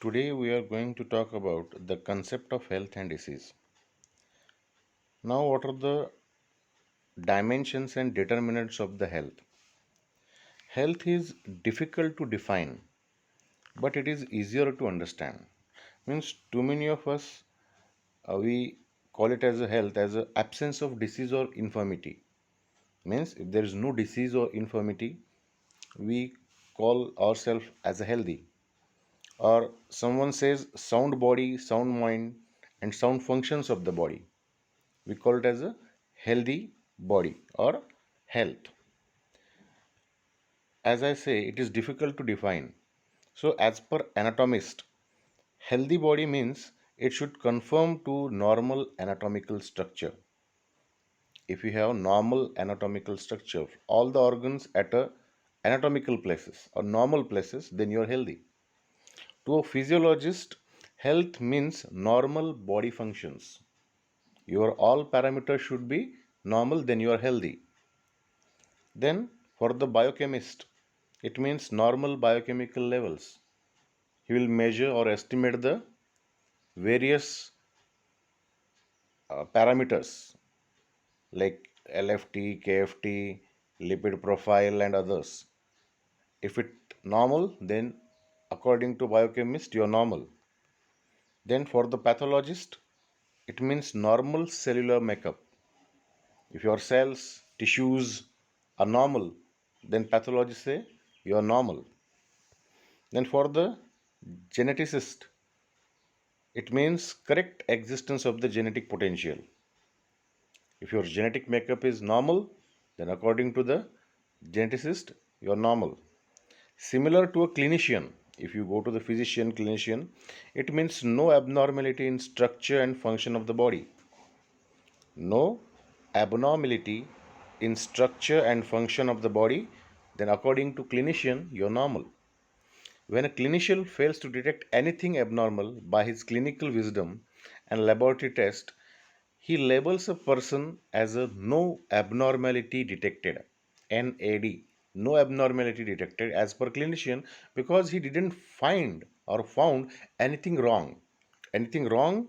Today we are going to talk about the concept of health and disease. Now, what are the dimensions and determinants of the health? Health is difficult to define, but it is easier to understand. Means too many of us we call it as a health as a absence of disease or infirmity. Means if there is no disease or infirmity, we call ourselves as a healthy. Or someone says sound body, sound mind, and sound functions of the body. We call it as a healthy body or health. As I say, it is difficult to define. So, as per anatomist, healthy body means it should conform to normal anatomical structure. If you have normal anatomical structure, all the organs at a anatomical places or normal places, then you are healthy. To a physiologist, health means normal body functions. Your all parameters should be normal, then you are healthy. Then, for the biochemist, it means normal biochemical levels. He will measure or estimate the various parameters like LFT, KFT, lipid profile, and others. If it normal, then according to biochemist, you are normal. Then for the pathologist, it means normal cellular makeup. If your cells, tissues are normal, then pathologists say you are normal. Then for the geneticist, it means correct existence of the genetic potential. If your genetic makeup is normal, then according to the geneticist, you are normal. Similar to a clinician, if you go to the physician, clinician, it means no abnormality in structure and function of the body. No abnormality in structure and function of the body, then according to clinician, you are normal. When a clinician fails to detect anything abnormal by his clinical wisdom and laboratory test, he labels a person as a no abnormality detected, NAD, no abnormality detected as per clinician, because he didn't find or found anything wrong. Anything wrong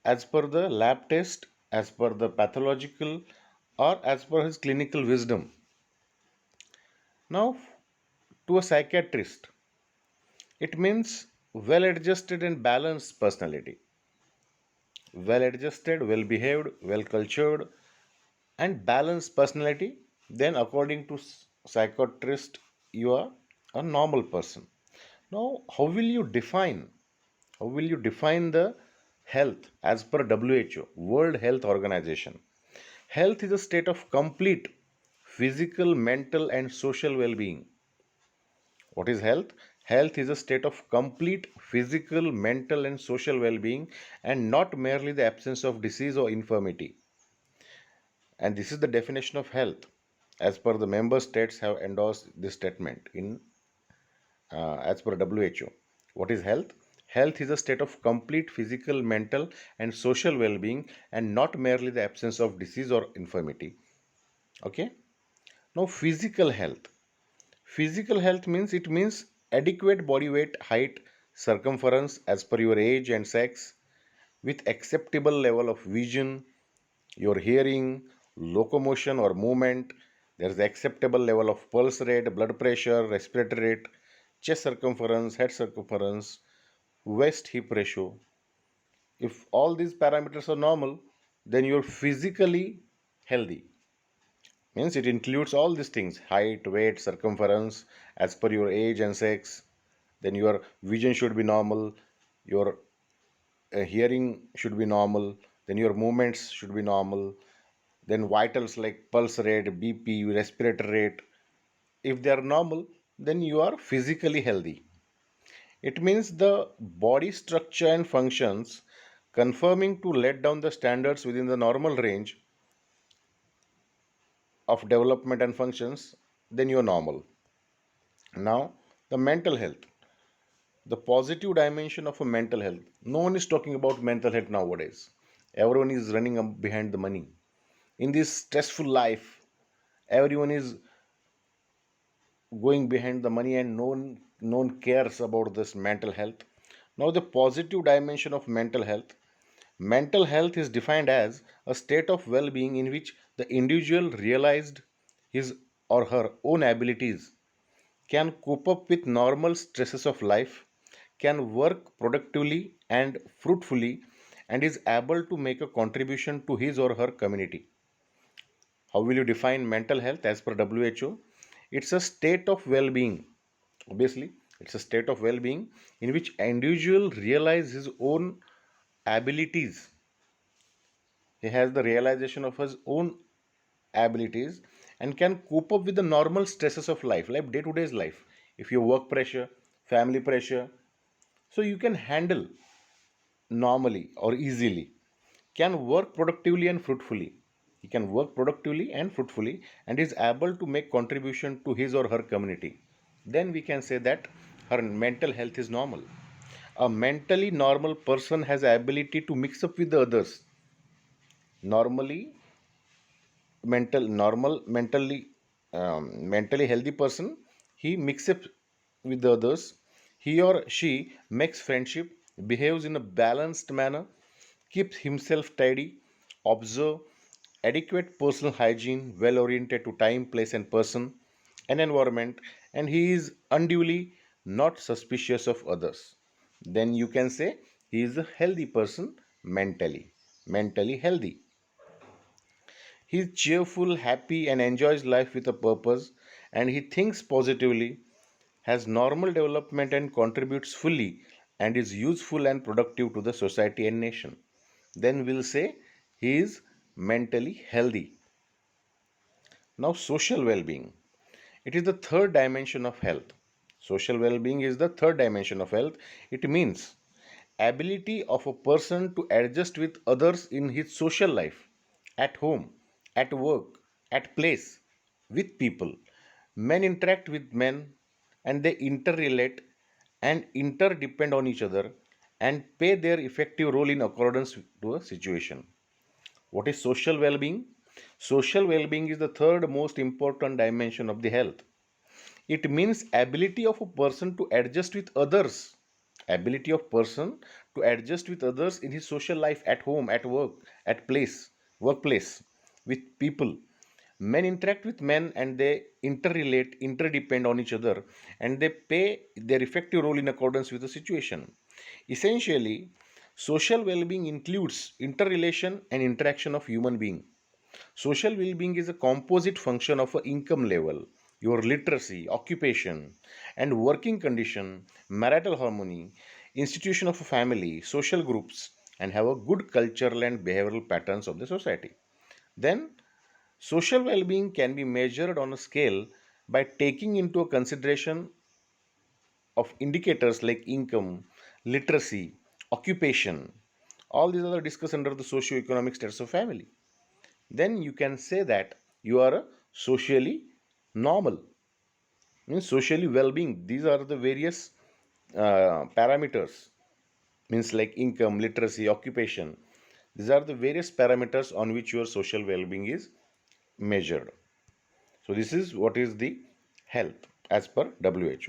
as per the lab test, as per the pathological, or as per his clinical wisdom. Now, to a psychiatrist, it means well adjusted and balanced personality. Well adjusted, well behaved, well cultured, and balanced personality, then according to psychiatrist, you are a normal person. Now, how will you define the health as per WHO, World Health Organization? Health is a state of complete physical, mental, and social well being. What is health? Health is a state of complete physical, mental, and social well being, and not merely the absence of disease or infirmity. And this is the definition of health as per the member states have endorsed this statement in as per WHO. What is health? Health is a state of complete physical, mental, and social well being, and not merely the absence of disease or infirmity. Okay? Now, physical health. Physical health means it means adequate body weight, height, circumference as per your age and sex, with acceptable level of vision, your hearing, locomotion or movement. There is acceptable level of pulse rate, blood pressure, respiratory rate, chest circumference, head circumference, waist hip ratio. If all these parameters are normal, then you're physically healthy. Means it includes all these things: height, weight, circumference, as per your age and sex. Then your vision should be normal, your hearing should be normal, then your movements should be normal, then vitals like pulse rate, BP, respiratory rate, if they are normal, then you are physically healthy. It means the body structure and functions confirming to let down the standards within the normal range of development and functions, then you are normal. Now, the mental health, the positive dimension of a mental health. No one is talking about mental health nowadays. Everyone is running up behind the money. In this stressful life, everyone is going behind the money and no one no one cares about this mental health. Now, the positive dimension of mental health. Mental health is defined as a state of well being in which the individual realized his or her own abilities, can cope up with normal stresses of life, can work productively and fruitfully, and is able to make a contribution to his or her community. How will you define mental health as per WHO? It's a state of well being. Obviously, it's a state of well being in which individual realize his own abilities. He has the realization of his own abilities and can cope up with the normal stresses of life, like day to day life. If you work pressure, family pressure, so you can handle normally or easily, can work productively and fruitfully. He can work productively and fruitfully and is able to make contribution to his or her community. Then we can say that her mental health is normal. A mentally normal person has ability to mix up with the others. Normally, mentally healthy person, he mixes up with the others. He or she makes friendship, behaves in a balanced manner, keeps himself tidy, observe adequate personal hygiene, well oriented to time, place and person and environment, and he is unduly not suspicious of others. Then you can say he is a healthy person, mentally healthy. He is cheerful, happy, and enjoys life with a purpose, and he thinks positively, has normal development, and contributes fully, and is useful and productive to the society and nation. Then we'll say he is mentally healthy. Now, social well being. It is the third dimension of health. Social well being is the third dimension of health. It means ability of a person to adjust with others in his social life, at home, at work, at place, with people. Men interact with men and they interrelate and interdepend on each other and play their effective role in accordance to a situation. What is social well being? Social well being is the third most important dimension of the health. It means ability of a person to adjust with others. Ability of person to adjust with others in his social life, at home, at work, at place, workplace, with people. Men interact with men and they interrelate, interdepend on each other, and they play their effective role in accordance with the situation. Essentially, social well-being includes interrelation and interaction of human being. Social well-being is a composite function of a income level, your literacy, occupation, and working condition, marital harmony, institution of a family, social groups, and have a good cultural and behavioral patterns of the society. Then, social well-being can be measured on a scale by taking into consideration of indicators like income, literacy, occupation. All these are discussed under the socio-economic status of family. Then you can say that you are a socially normal, means socially well-being. These are the various parameters, means like income, literacy, occupation. These are the various parameters on which your social well-being is measured. So this is what is the health as per WHO.